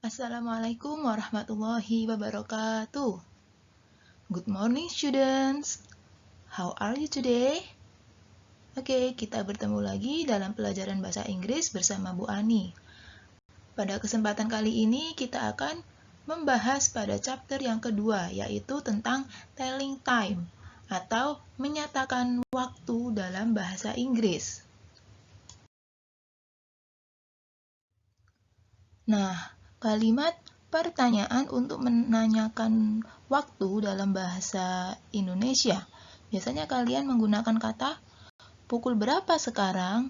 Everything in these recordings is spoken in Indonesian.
Assalamualaikum warahmatullahi wabarakatuh. Good morning students. How are you today? Oke, kita bertemu lagi dalam pelajaran bahasa Inggris bersama Bu Ani. Pada kesempatan kali ini kita akan membahas pada chapter yang kedua, yaitu tentang telling time atau menyatakan waktu dalam bahasa Inggris. Nah, kalimat pertanyaan untuk menanyakan waktu dalam bahasa Indonesia. Biasanya kalian menggunakan kata pukul berapa sekarang?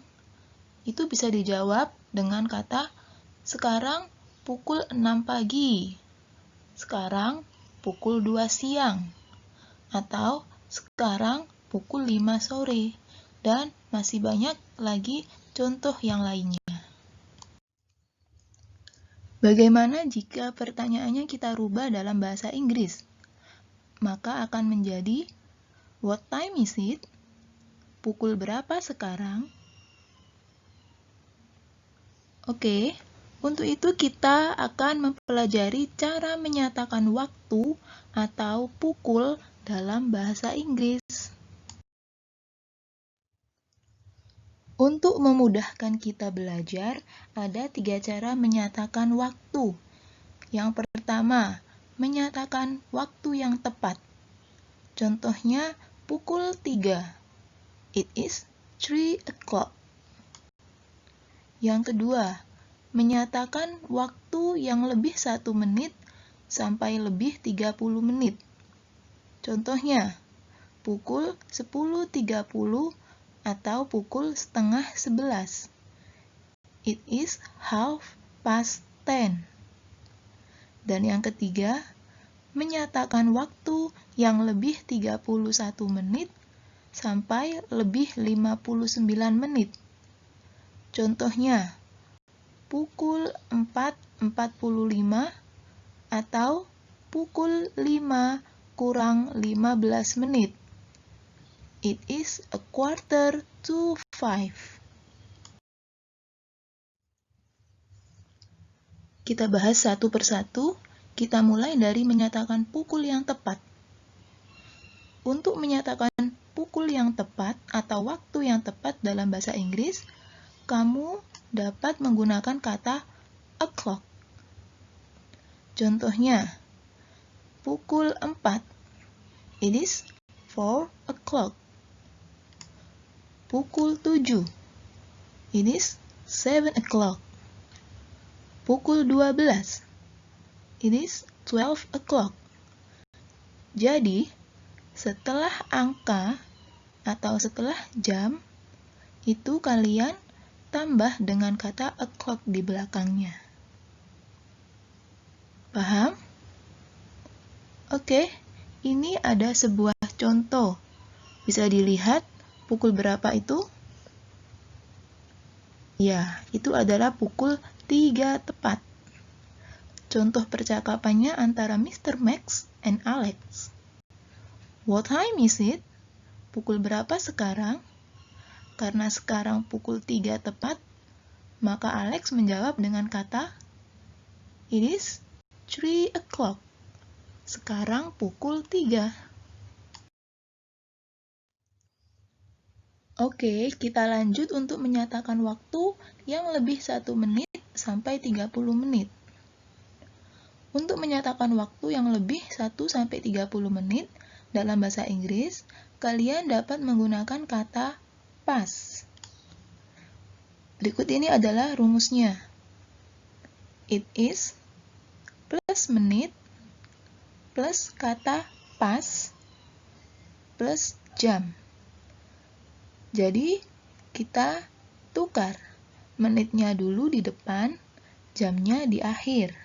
Itu bisa dijawab dengan kata sekarang pukul 6 pagi. Sekarang pukul 2 siang. Atau sekarang pukul 5 sore. Dan masih banyak lagi contoh yang lainnya. Bagaimana jika pertanyaannya kita rubah dalam bahasa Inggris? Maka akan menjadi, what time is it? Pukul berapa sekarang? Oke, untuk itu kita akan mempelajari cara menyatakan waktu atau pukul dalam bahasa Inggris. Untuk memudahkan kita belajar, ada 3 cara menyatakan waktu. Yang pertama, menyatakan waktu yang tepat. Contohnya, pukul 3. It is 3 o'clock. Yang kedua, menyatakan waktu yang lebih 1 menit sampai lebih 30 menit. Contohnya, pukul 10.30 atau pukul setengah 11. It is 10:30. Dan yang ketiga, menyatakan waktu yang lebih 31 menit sampai lebih 59 menit. Contohnya, pukul 4.45 atau pukul 5 kurang 15 menit. It is 4:45. Kita bahas satu persatu. Kita mulai dari menyatakan pukul yang tepat. Untuk menyatakan pukul yang tepat atau waktu yang tepat dalam bahasa Inggris, kamu dapat menggunakan kata o'clock. Contohnya, pukul 4. It is 4 o'clock. Pukul 7. It is 7 o'clock. Pukul 12. It is 12 o'clock. Jadi, setelah angka atau setelah jam, itu kalian tambah dengan kata o'clock di belakangnya. Paham? Oke, ini ada sebuah contoh. Bisa dilihat pukul berapa itu? Ya, itu adalah pukul 3 tepat. Contoh percakapannya antara Mr. Max and Alex. What time is it? Pukul berapa sekarang? Karena sekarang pukul 3 tepat, maka Alex menjawab dengan kata, it is 3 o'clock. Sekarang pukul 3. Oke, kita lanjut untuk menyatakan waktu yang lebih 1 menit sampai 30 menit. Untuk menyatakan waktu yang lebih 1 sampai 30 menit dalam bahasa Inggris, kalian dapat menggunakan kata pas. Berikut ini adalah rumusnya. It is plus menit plus kata pas plus jam. Jadi, kita tukar. Menitnya dulu di depan, jamnya di akhir.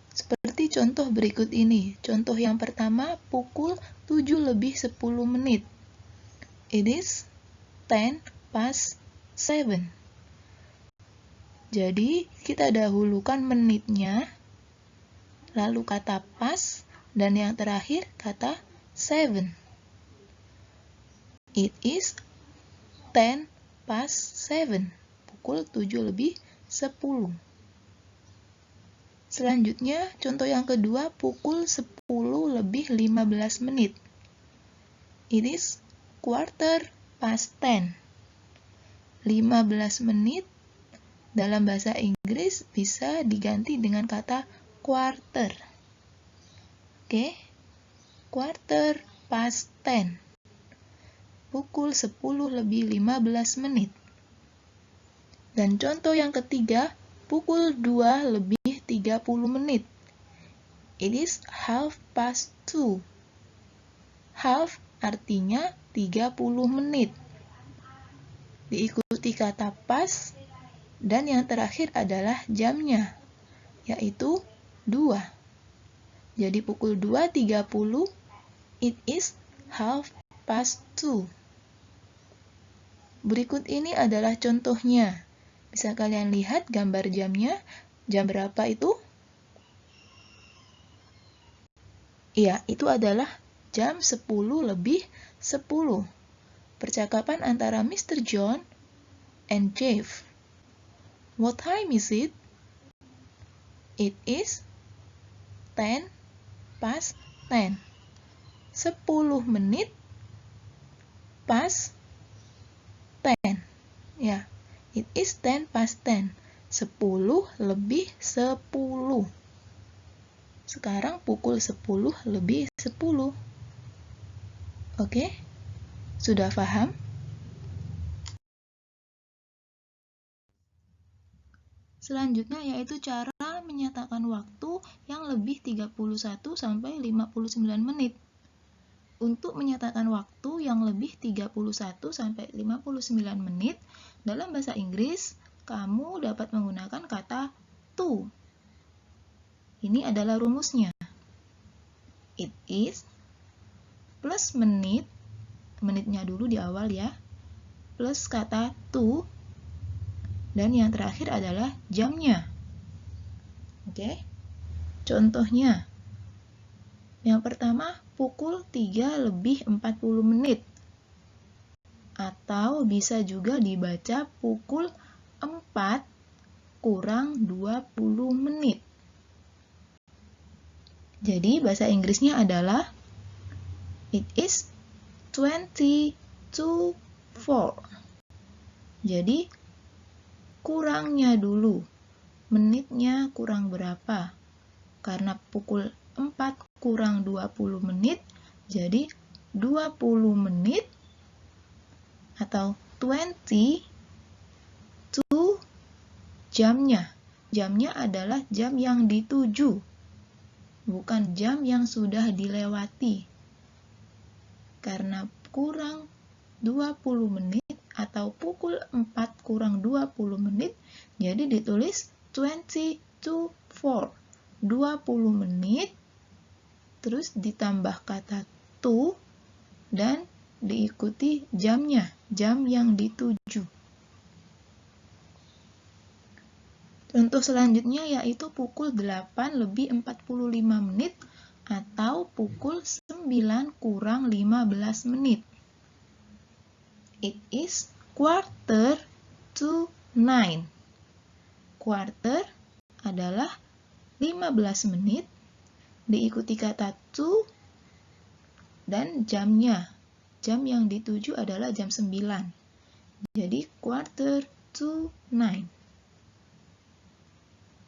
Seperti contoh berikut ini. Contoh yang pertama, pukul 7 lebih 10 menit. It is 7:10. Jadi, kita dahulukan menitnya, lalu kata pas, dan yang terakhir kata 7. It is 7:10. Pukul 7 lebih 10. Selanjutnya, contoh yang kedua, pukul 10 lebih 15 menit. It is 10:15. 15 menit dalam bahasa Inggris bisa diganti dengan kata quarter. Oke, 10:15. Pukul 10 lebih 15 menit. Dan contoh yang ketiga, pukul 2 lebih 30 menit. It is 2:30. Half artinya 30 menit. Diikuti kata pas, dan yang terakhir adalah jamnya, yaitu 2. Jadi pukul 2:30, it is 2:30. Berikut ini adalah contohnya. Bisa kalian lihat gambar jamnya. Jam berapa itu? Iya, itu adalah jam 10 lebih 10. Percakapan antara Mr. John and Jeff. What time is it? It is 10:10. 10 menit pas 10. Ya, it is 10:10. 10 lebih 10. Sekarang pukul 10 lebih 10. Oke? Sudah paham? Selanjutnya yaitu cara menyatakan waktu yang lebih 31 sampai 59 menit. Untuk menyatakan waktu yang lebih 31 sampai 59 menit dalam bahasa Inggris, kamu dapat menggunakan kata to. Ini adalah rumusnya. It is plus menit, menitnya dulu di awal ya, plus kata to, dan yang terakhir adalah jamnya. Oke? Contohnya, yang pertama, pukul 3 lebih 40 menit. Atau bisa juga dibaca pukul 4 kurang 20 menit. Jadi bahasa Inggrisnya adalah it is 20 to 4. Jadi kurangnya dulu. Menitnya kurang berapa? Karena pukul 4 kurang 20 menit, jadi 20 menit atau 20 to jamnya. Jamnya adalah jam yang dituju, bukan jam yang sudah dilewati. Karena kurang 20 menit atau pukul 4 kurang 20 menit, jadi ditulis 20 to 4. 20 menit, terus ditambah kata to, dan diikuti jamnya, jam yang dituju. Contoh selanjutnya yaitu pukul 8 lebih 45 menit atau pukul 9 kurang 15 menit. It is 8:45. Quarter adalah 15 menit, diikuti kata to, dan jamnya. Jam yang dituju adalah jam 9. Jadi 8:45.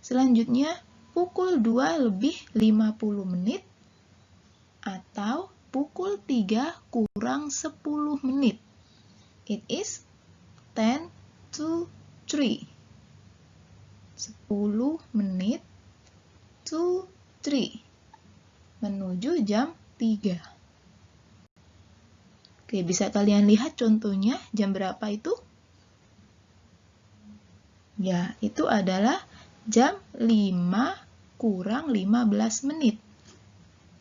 Selanjutnya, pukul 2 lebih 50 menit atau pukul 3 kurang 10 menit. It is 10 to 3. 10 menit to 3. Menuju jam 3. Oke, bisa kalian lihat contohnya jam berapa itu? Ya, itu adalah jam 5 kurang 15 menit.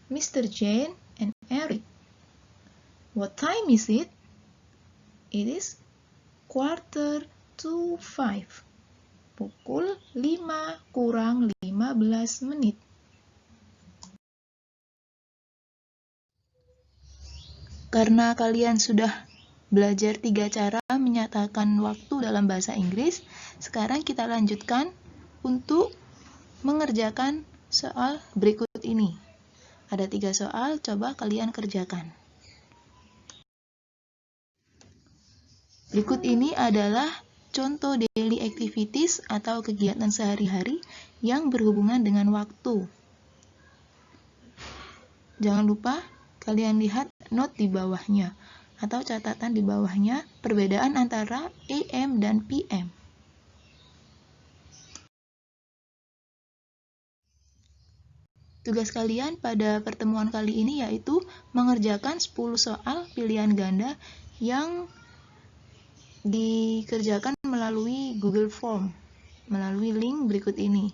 Mr. Jane and Eric. What time is it? It is 4:45. Pukul 5 kurang 15 menit. Karena kalian sudah belajar 3 cara menyatakan waktu dalam bahasa Inggris, sekarang kita lanjutkan untuk mengerjakan soal berikut ini. Ada 3 soal, coba kalian kerjakan. Berikut ini adalah contoh daily activities atau kegiatan sehari-hari yang berhubungan dengan waktu. Jangan lupa kalian lihat note di bawahnya atau catatan di bawahnya perbedaan antara AM dan PM. Tugas kalian pada pertemuan kali ini yaitu mengerjakan 10 soal pilihan ganda yang dikerjakan melalui Google Form, melalui link berikut ini.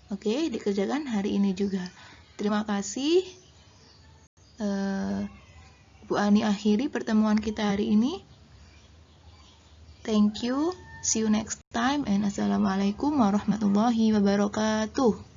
Oke, dikerjakan hari ini juga. Terima kasih. Bu Ani akhiri pertemuan kita hari ini. Thank you. See you next time and assalamualaikum warahmatullahi wabarakatuh.